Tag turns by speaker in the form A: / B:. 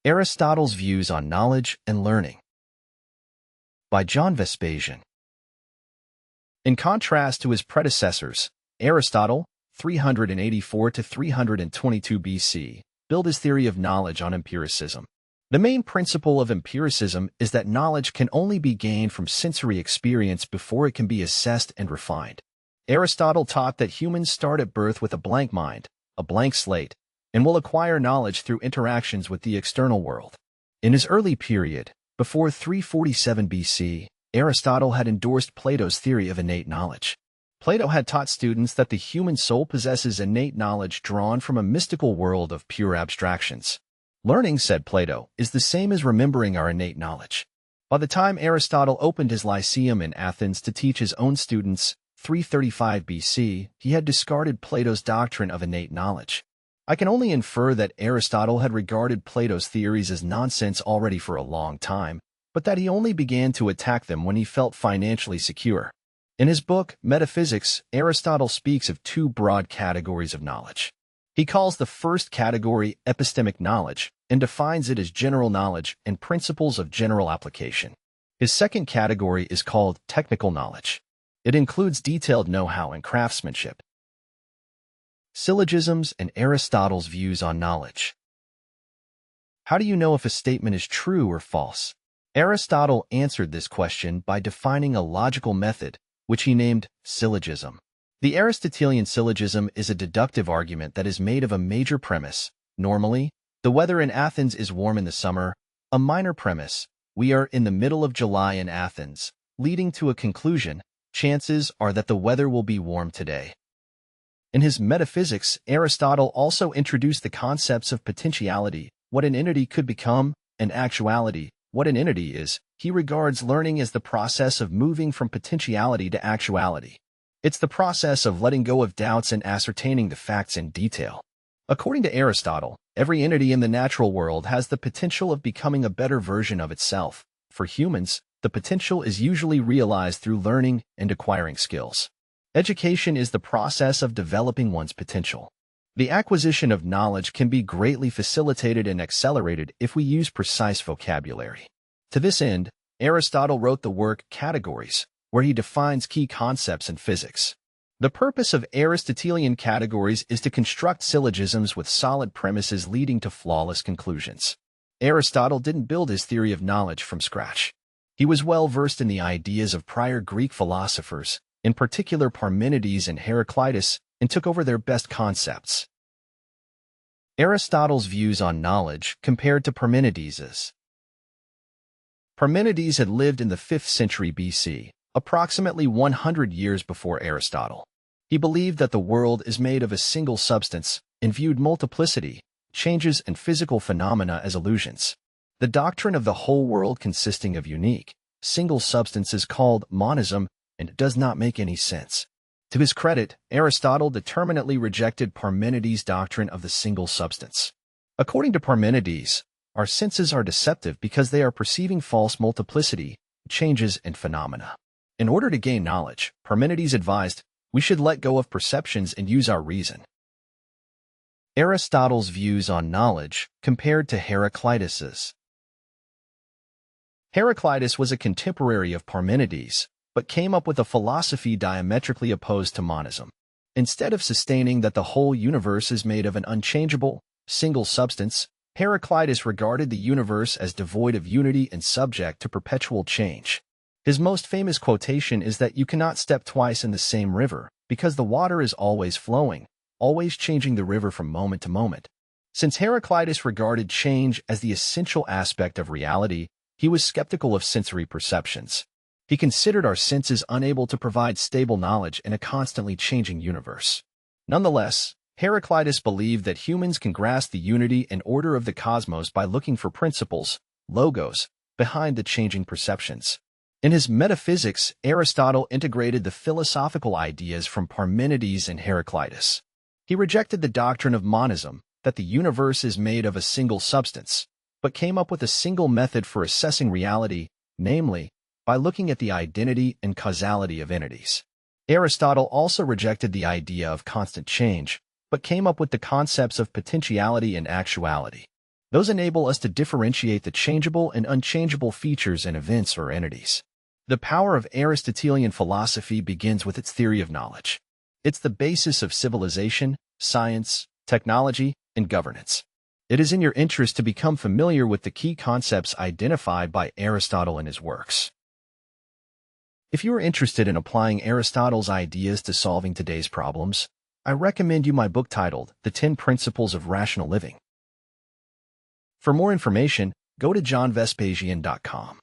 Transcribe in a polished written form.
A: Aristotle's Views on Knowledge and Learning by John Vespasian. In contrast to his predecessors, Aristotle, 384 to 322 BC, built his theory of knowledge on empiricism. The main principle of empiricism is that knowledge can only be gained from sensory experience before it can be assessed and refined. Aristotle taught that humans start at birth with a blank mind, a blank slate, and will acquire knowledge through interactions with the external world. In his early period, before 347 BC, Aristotle had endorsed Plato's theory of innate knowledge. Plato had taught students that the human soul possesses innate knowledge drawn from a mystical world of pure abstractions. Learning, said Plato, is the same as remembering our innate knowledge. By the time Aristotle opened his Lyceum in Athens to teach his own students, 335 BC, he had discarded Plato's doctrine of innate knowledge. I can only infer that Aristotle had regarded Plato's theories as nonsense already for a long time, but that he only began to attack them when he felt financially secure. In his book, Metaphysics, Aristotle speaks of two broad categories of knowledge. He calls the first category epistemic knowledge and defines it as general knowledge and principles of general application. His second category is called technical knowledge. It includes detailed know-how and craftsmanship. Syllogisms and Aristotle's views on knowledge. How do you know if a statement is true or false? Aristotle answered this question by defining a logical method, which he named syllogism. The Aristotelian syllogism is a deductive argument that is made of a major premise. Normally, the weather in Athens is warm in the summer. A minor premise, we are in the middle of July in Athens, leading to a conclusion, chances are that the weather will be warm today. In his Metaphysics, Aristotle also introduced the concepts of potentiality, what an entity could become, and actuality, what an entity is. He regards learning as the process of moving from potentiality to actuality. It's the process of letting go of doubts and ascertaining the facts in detail. According to Aristotle, every entity in the natural world has the potential of becoming a better version of itself. For humans, the potential is usually realized through learning and acquiring skills. Education is the process of developing one's potential. The acquisition of knowledge can be greatly facilitated and accelerated if we use precise vocabulary. To this end, Aristotle wrote the work Categories, where he defines key concepts in physics. The purpose of Aristotelian categories is to construct syllogisms with solid premises leading to flawless conclusions. Aristotle didn't build his theory of knowledge from scratch. He was well versed in the ideas of prior Greek philosophers, in particular Parmenides and Heraclitus, and took over their best concepts. Aristotle's views on knowledge compared to Parmenides's. Parmenides had lived in the 5th century BC, approximately 100 years before Aristotle. He believed that the world is made of a single substance and viewed multiplicity, changes, and physical phenomena as illusions. The doctrine of the whole world consisting of unique, single substance is called monism, and it does not make any sense. To his credit, Aristotle determinately rejected Parmenides' doctrine of the single substance. According to Parmenides, our senses are deceptive because they are perceiving false multiplicity, changes, and phenomena. In order to gain knowledge, Parmenides advised, we should let go of perceptions and use our reason. Aristotle's views on knowledge compared to Heraclitus's. Heraclitus was a contemporary of Parmenides, but came up with a philosophy diametrically opposed to monism. Instead of sustaining that the whole universe is made of an unchangeable, single substance, Heraclitus regarded the universe as devoid of unity and subject to perpetual change. His most famous quotation is that you cannot step twice in the same river, because the water is always flowing, always changing the river from moment to moment. Since Heraclitus regarded change as the essential aspect of reality, he was skeptical of sensory perceptions. He considered our senses unable to provide stable knowledge in a constantly changing universe. Nonetheless, Heraclitus believed that humans can grasp the unity and order of the cosmos by looking for principles, logos, behind the changing perceptions. In his Metaphysics, Aristotle integrated the philosophical ideas from Parmenides and Heraclitus. He rejected the doctrine of monism, that the universe is made of a single substance, but came up with a single method for assessing reality, namely, by looking at the identity and causality of entities. Aristotle also rejected the idea of constant change, but came up with the concepts of potentiality and actuality. Those enable us to differentiate the changeable and unchangeable features in events or entities. The power of Aristotelian philosophy begins with its theory of knowledge. It's the basis of civilization, science, technology, and governance. It is in your interest to become familiar with the key concepts identified by Aristotle in his works. If you are interested in applying Aristotle's ideas to solving today's problems, I recommend you my book titled The 10 Principles of Rational Living. For more information, go to johnvespasian.com.